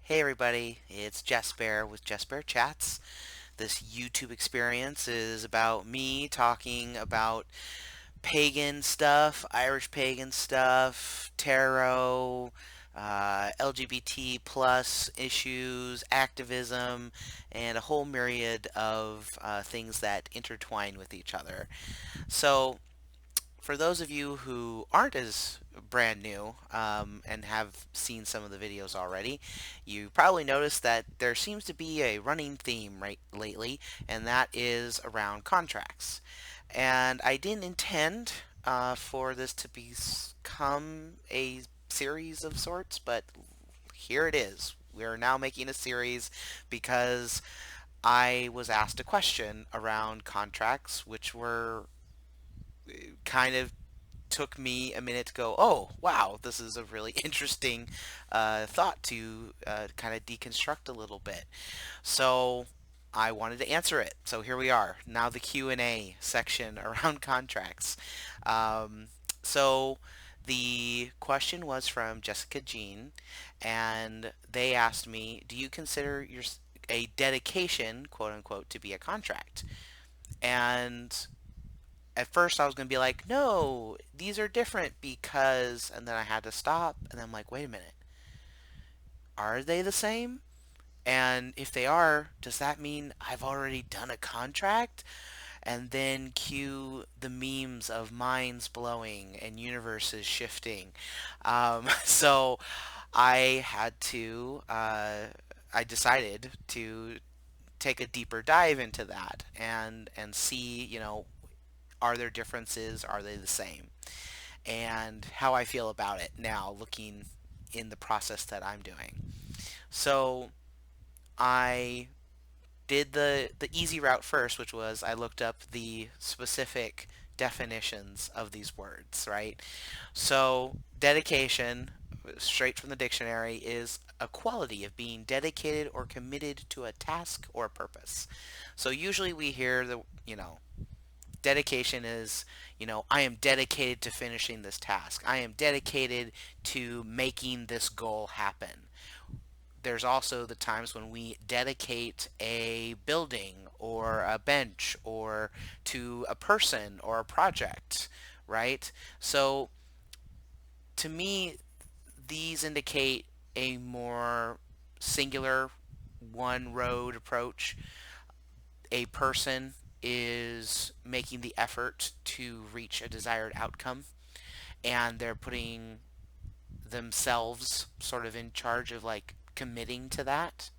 Hey everybody, it's Jess Bear with Jess Bear Chats. This YouTube experience is about me talking about pagan stuff, Irish pagan stuff, tarot, LGBT plus issues, activism, and a whole myriad of things that intertwine with each other. So for those of you who aren't as brand new and have seen some of the videos already, you probably noticed that there seems to be a running theme right lately, and that is around contracts. And I didn't intend for this to become a series of sorts, but here it is. We are now making a series because I was asked a question around contracts, which were kind of took me a minute to go, oh, wow, this is a really interesting thought to kind of deconstruct a little bit. So I wanted to answer it. So here we are. Now the Q&A section around contracts. Um, so the question was from Jessica Jean, and they asked me, do you consider a dedication, quote unquote, to be a contract? And at first I was going to be like, no, these are different because, and then I had to stop, and I'm like, wait a minute, are they the same? And if they are, does that mean I've already done a contract? And then cue the memes of minds blowing and universes shifting. So I had to, I decided to take a deeper dive into that and see, are there differences? Are they the same? And how I feel about it now, looking in the process that I'm doing. So I did the easy route first, which was I looked up the specific definitions of these words, right? So dedication, straight from the dictionary, is a quality of being dedicated or committed to a task or a purpose. So usually we hear dedication is, I am dedicated to finishing this task. I am dedicated to making this goal happen. There's also the times when we dedicate a building or a bench or to a person or a project, right? So to me, these indicate a more singular one road approach. A person is making the effort to reach a desired outcome, and they're putting themselves sort of in charge of like committing to that.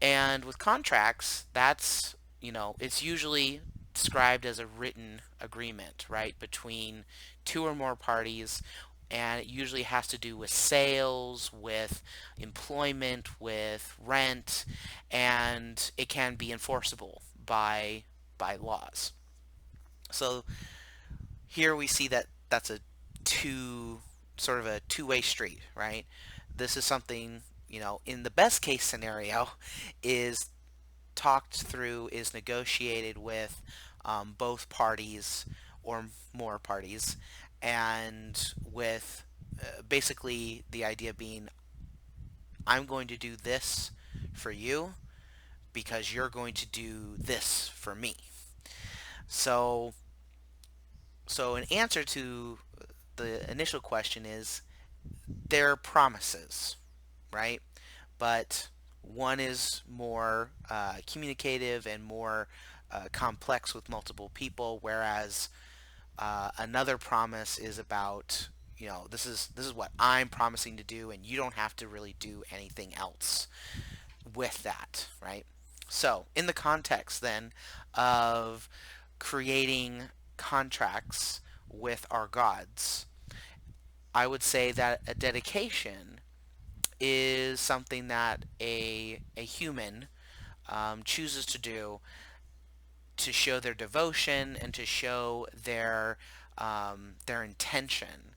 And with contracts, it's usually described as a written agreement, right, between two or more parties, and it usually has to do with sales, with employment, with rent, and it can be enforceable by laws. So here we see that that's a two sort of a two-way street, right? This is something, in the best case scenario is talked through, is negotiated with both parties or more parties, and with basically the idea being, I'm going to do this for you because you're going to do this for me. So, so an answer to the initial question is they're promises, right? But one is more communicative and more complex with multiple people, whereas another promise is about, this is what I'm promising to do, and you don't have to really do anything else with that, right? So, in the context then of creating contracts with our gods, I would say that a dedication is something that a human chooses to do to show their devotion and to show their intention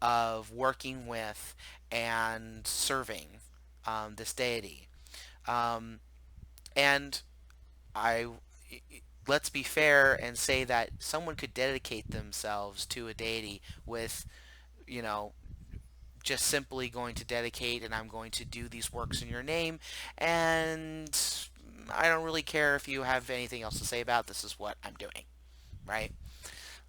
of working with and serving this deity. Um, and I let's be fair and say that someone could dedicate themselves to a deity with, you know, just simply going to dedicate and I'm going to do these works in your name, and I don't really care if you have anything else to say about this is what I'm doing, right?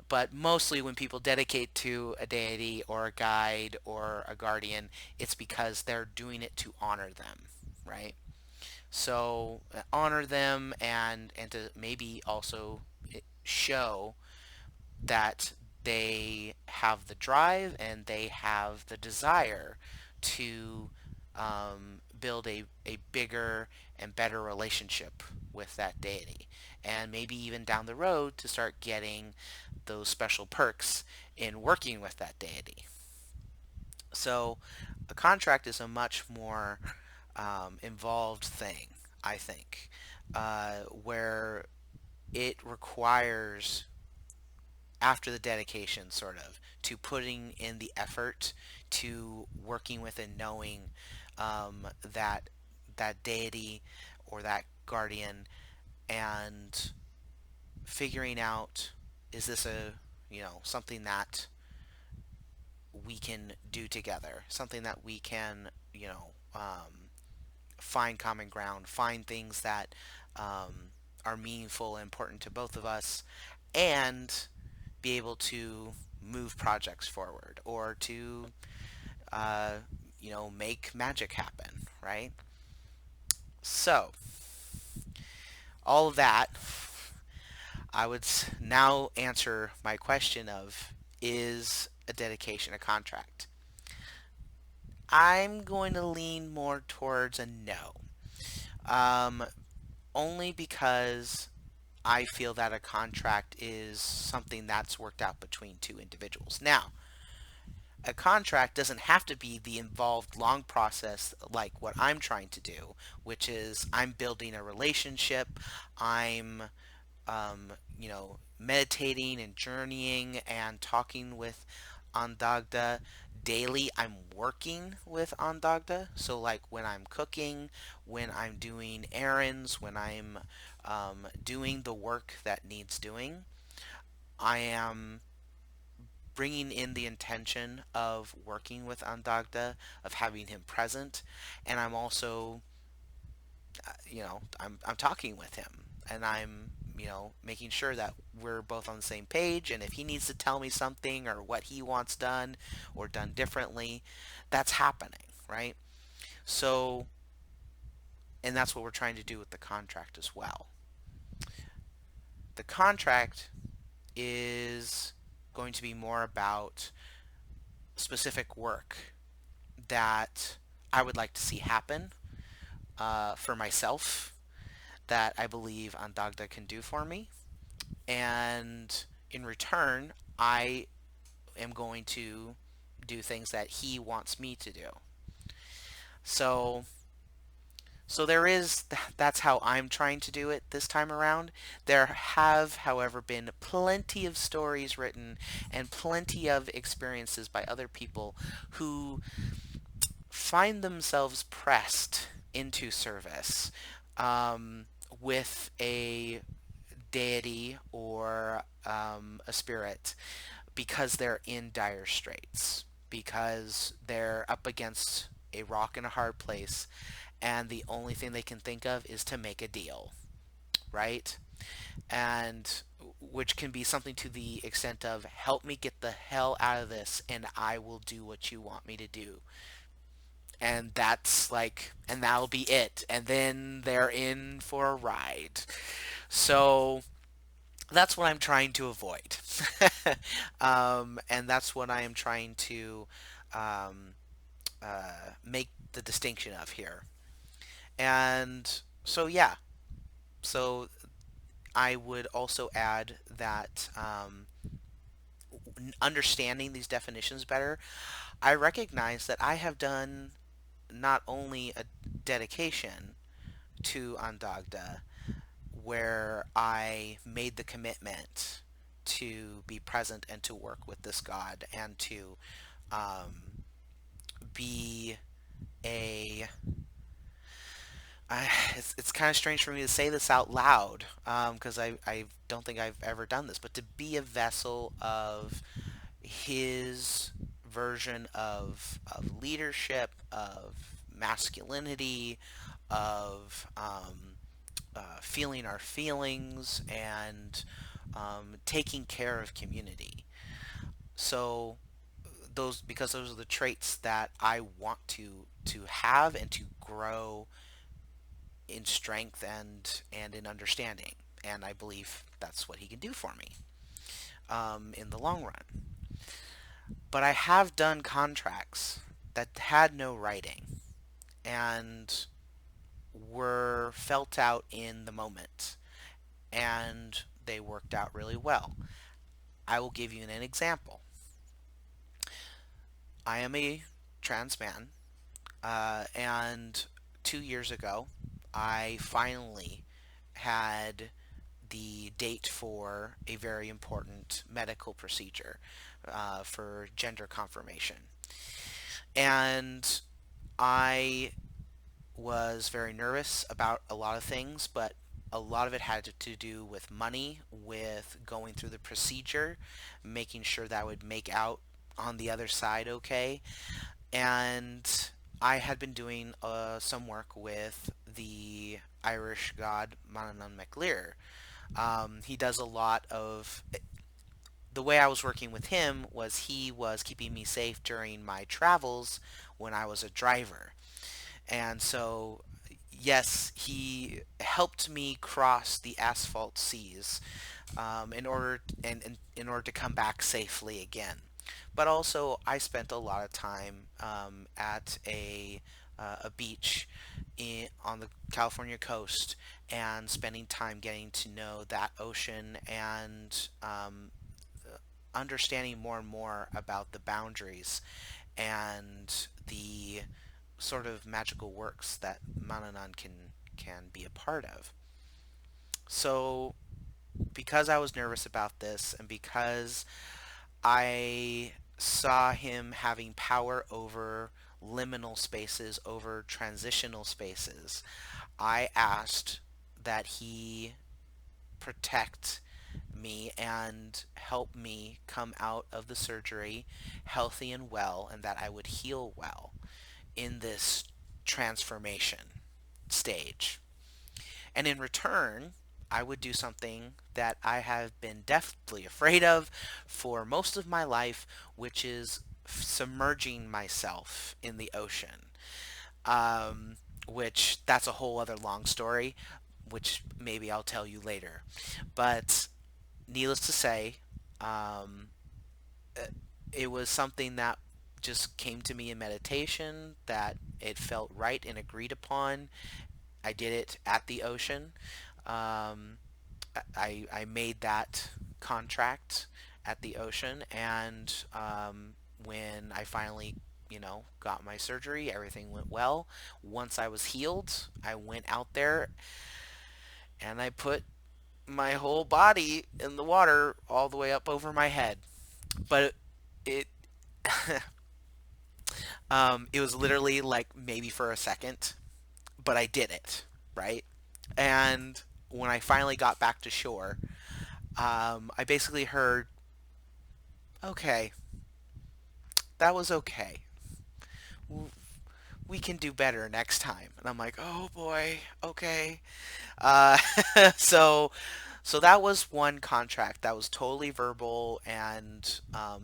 But mostly when people dedicate to a deity or a guide or a guardian, it's because they're doing it to honor them, right? So honor them and to maybe also show that they have the drive and they have the desire to build a bigger and better relationship with that deity. And maybe even down the road to start getting those special perks in working with that deity. So a contract is a much more involved thing, I think, where it requires after the dedication sort of to putting in the effort to working with and knowing that that deity or that guardian and figuring out is this a something that we can do together, something that we can find common ground, find things that are meaningful and important to both of us, and be able to move projects forward or to uh, make magic happen, right? So all of that, I would now answer my question of is a dedication a contract? I'm going to lean more towards a no. Um, Only because I feel that a contract is something that's worked out between two individuals. Now, a contract doesn't have to be the involved long process like what I'm trying to do, which is I'm building a relationship, I'm meditating and journeying and talking with Andagda daily. I'm working with Andagda. So, like when I'm cooking, when I'm doing errands, when I'm doing the work that needs doing, I am bringing in the intention of working with Andagda, of having him present, and I'm also I'm talking with him and I'm making sure that we're both on the same page, and if he needs to tell me something or what he wants done or done differently, that's happening, right? So, and that's what we're trying to do with the contract as well. The contract is going to be more about specific work that I would like to see happen for myself that I believe Andagda can do for me. And in return, I am going to do things that he wants me to do. So there is that's how I'm trying to do it this time around. There have, however, been plenty of stories written and plenty of experiences by other people who find themselves pressed into service with a deity or a spirit because they're in dire straits, because they're up against a rock and a hard place, and the only thing they can think of is to make a deal, right? And which can be something to the extent of help me get the hell out of this and I will do what you want me to do. And that's like, and that'll be it. And then they're in for a ride. So that's what I'm trying to avoid. And that's what I am trying to um, make the distinction of here. And so, yeah, so I would also add that understanding these definitions better, I recognize that I have done not only a dedication to Andagda, where I made the commitment to be present and to work with this god and to um, be a it's kind of strange for me to say this out loud because I don't think I've ever done this, but to be a vessel of his version of leadership, of masculinity, of feeling our feelings, and taking care of community. So because those are the traits that I want to have and to grow in strength and in understanding. And I believe that's what he can do for me in the long run. But I have done contracts that had no writing and were felt out in the moment, and they worked out really well. I will give you an example. I am a trans man, and 2 years ago, I finally had the date for a very important medical procedure for gender confirmation. And I was very nervous about a lot of things, but a lot of it had to do with money, with going through the procedure, making sure that I would make out on the other side okay. And I had been doing some work with the Irish god Manannán MacLír. He does a lot of the way I was working with him was he was keeping me safe during my travels when I was a driver. And so, yes, he helped me cross the asphalt seas in order to come back safely again. But also, I spent a lot of time at a beach on the California coast and spending time getting to know that ocean and understanding more and more about the boundaries and the sort of magical works that Mananan can be a part of. So because I was nervous about this and because I saw him having power over liminal spaces, over transitional spaces, I asked that he protect me and help me come out of the surgery healthy and well, and that I would heal well in this transformation stage. And in return, I would do something that I have been deathly afraid of for most of my life, which is submerging myself in the ocean. Which that's a whole other long story, which maybe I'll tell you later. But needless to say, um, it was something that just came to me in meditation, that it felt right and agreed upon. I did it at the ocean. Um, I made that contract at the ocean, and when I finally, got my surgery, everything went well. Once I was healed, I went out there and I put my whole body in the water all the way up over my head. But it it was literally like maybe for a second, but I did it, right? And when I finally got back to shore, I basically heard, okay, that was okay. We can do better next time. And I'm like, oh boy, okay. Uh, so, so that was one contract that was totally verbal, and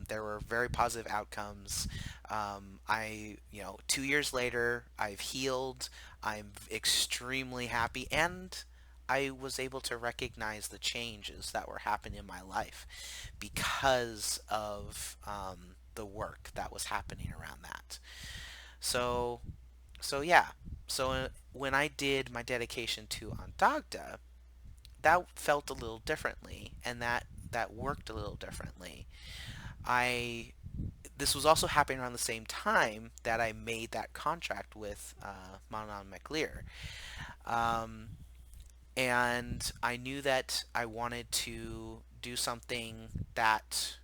there were very positive outcomes. 2 years later, I've healed. I'm extremely happy, and I was able to recognize the changes that were happening in my life because of the work that was happening around that. So, so yeah. So when I did my dedication to Antagda, that felt a little differently, and that worked a little differently. I This was also happening around the same time that I made that contract with Manan MacLear. Um, and I knew that I wanted to do something that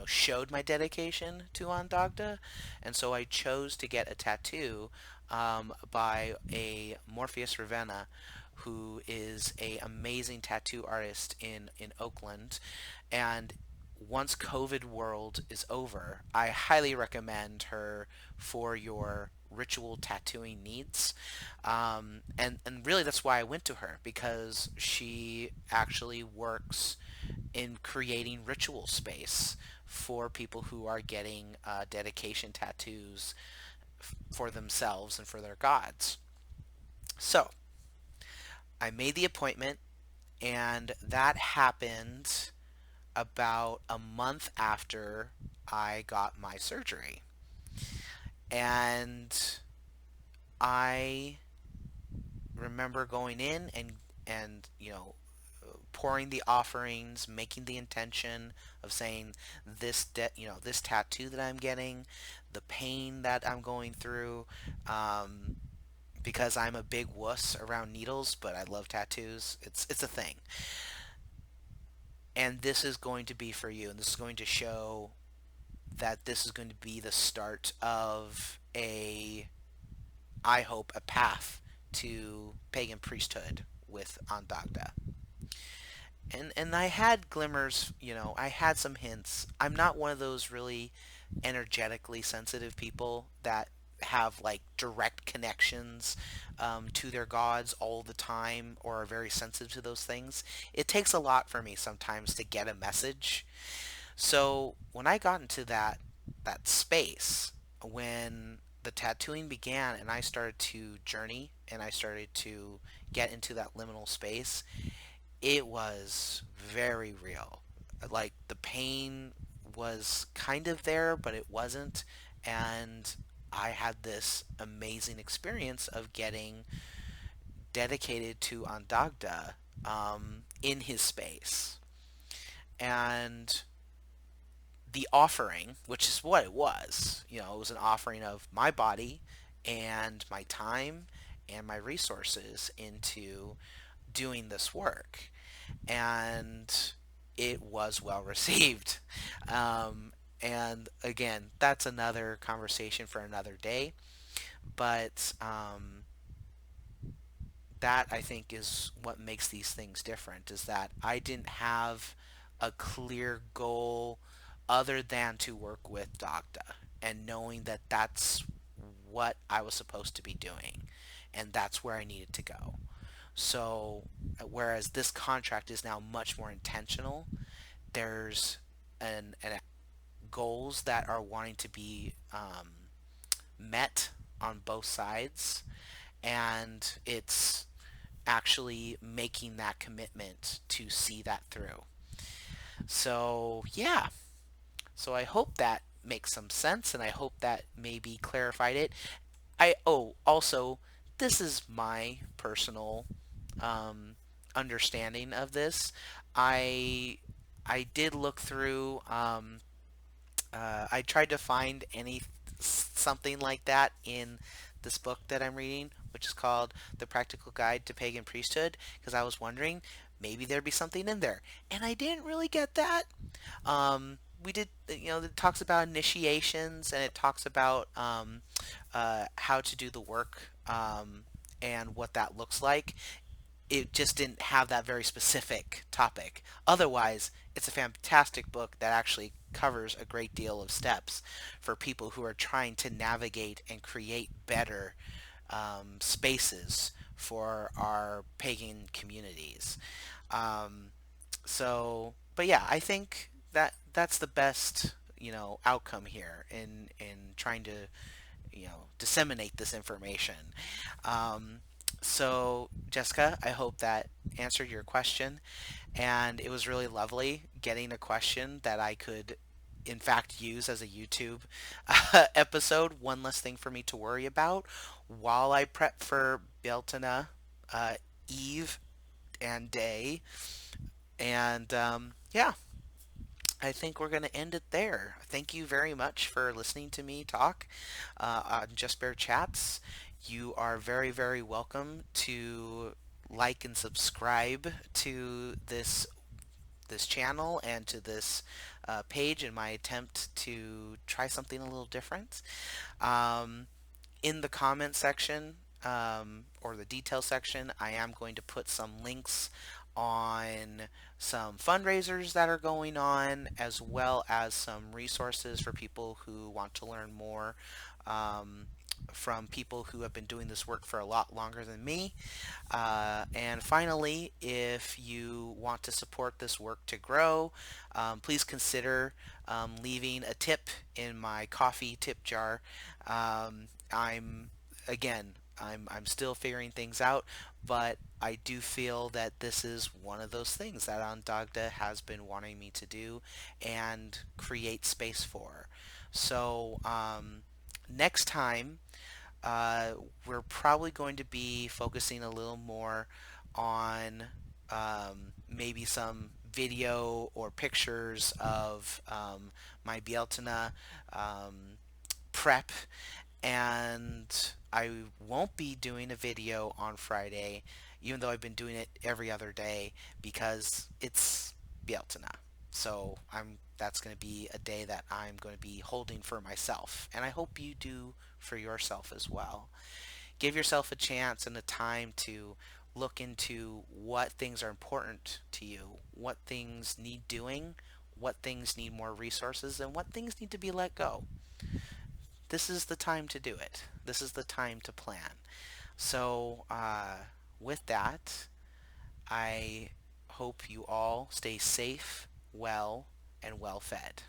showed my dedication to Ondagda, and so I chose to get a tattoo by a Morpheus Ravenna, who is a amazing tattoo artist in Oakland. And once COVID world is over, I highly recommend her for your ritual tattooing needs. And really that's why I went to her, because she actually works in creating ritual space for people who are getting dedication tattoos for themselves and for their gods. So I made the appointment, and that happened about a month after I got my surgery. And I remember going in and pouring the offerings, making the intention of saying this tattoo that I'm getting, the pain that I'm going through, um, because I'm a big wuss around needles, but I love tattoos. It's a thing, and this is going to be for you, and this is going to show that this is going to be the start of I hope, a path to pagan priesthood with Andagda. And I had glimmers, I had some hints. I'm not one of those really energetically sensitive people that have like direct connections to their gods all the time or are very sensitive to those things. It takes a lot for me sometimes to get a message. So when I got into that space, when the tattooing began and I started to journey and I started to get into that liminal space, it was very real. Like the pain was kind of there, but it wasn't. And I had this amazing experience of getting dedicated to Andagda in his space. And the offering, which is what it was, it was an offering of my body and my time and my resources into doing this work. And it was well received. Um, and again, that's another conversation for another day. But that I think is what makes these things different, is that I didn't have a clear goal other than to work with Dagda and knowing that that's what I was supposed to be doing and that's where I needed to go. So whereas this contract is now much more intentional, there's an goals that are wanting to be met on both sides, and it's actually making that commitment to see that through. So, yeah. So I hope that makes some sense and I hope that maybe clarified it. Also, this is my personal um, understanding of this. I I did look through I tried to find any something like that in this book that I'm reading, which is called The Practical Guide to Pagan Priesthood, because I was wondering maybe there'd be something in there, and I didn't really get that. We did, it talks about initiations and it talks about how to do the work and what that looks like. It just didn't have that very specific topic. Otherwise, it's a fantastic book that actually covers a great deal of steps for people who are trying to navigate and create better spaces for our pagan communities. Um, but yeah, I think that that's the best, outcome here in trying to, disseminate this information. Um, so, Jessica, I hope that answered your question. And it was really lovely getting a question that I could, in fact, use as a YouTube episode. One less thing for me to worry about while I prep for Bealtaine Eve and Day. And yeah, I think we're going to end it there. Thank you very much for listening to me talk on Just Bear Chats. You are very, very welcome to like and subscribe to this channel and to this page in my attempt to try something a little different. Um, in the comment section or the detail section, I am going to put some links on some fundraisers that are going on, as well as some resources for people who want to learn more um, from people who have been doing this work for a lot longer than me. And finally, if you want to support this work to grow, please consider leaving a tip in my coffee tip jar. I'm again, I'm still figuring things out, but I do feel that this is one of those things that Ondagda has been wanting me to do and create space for. So next time uh, we're probably going to be focusing a little more on maybe some video or pictures of my Bealtaine prep, and I won't be doing a video on Friday, even though I've been doing it every other day because it's Bealtaine. So that's going to be a day that I'm going to be holding for myself, and I hope you do for yourself as well. Give yourself a chance and a time to look into what things are important to you, what things need doing, what things need more resources, and what things need to be let go. This is the time to do it. This is the time to plan. So, with that, I hope you all stay safe, well, and well fed.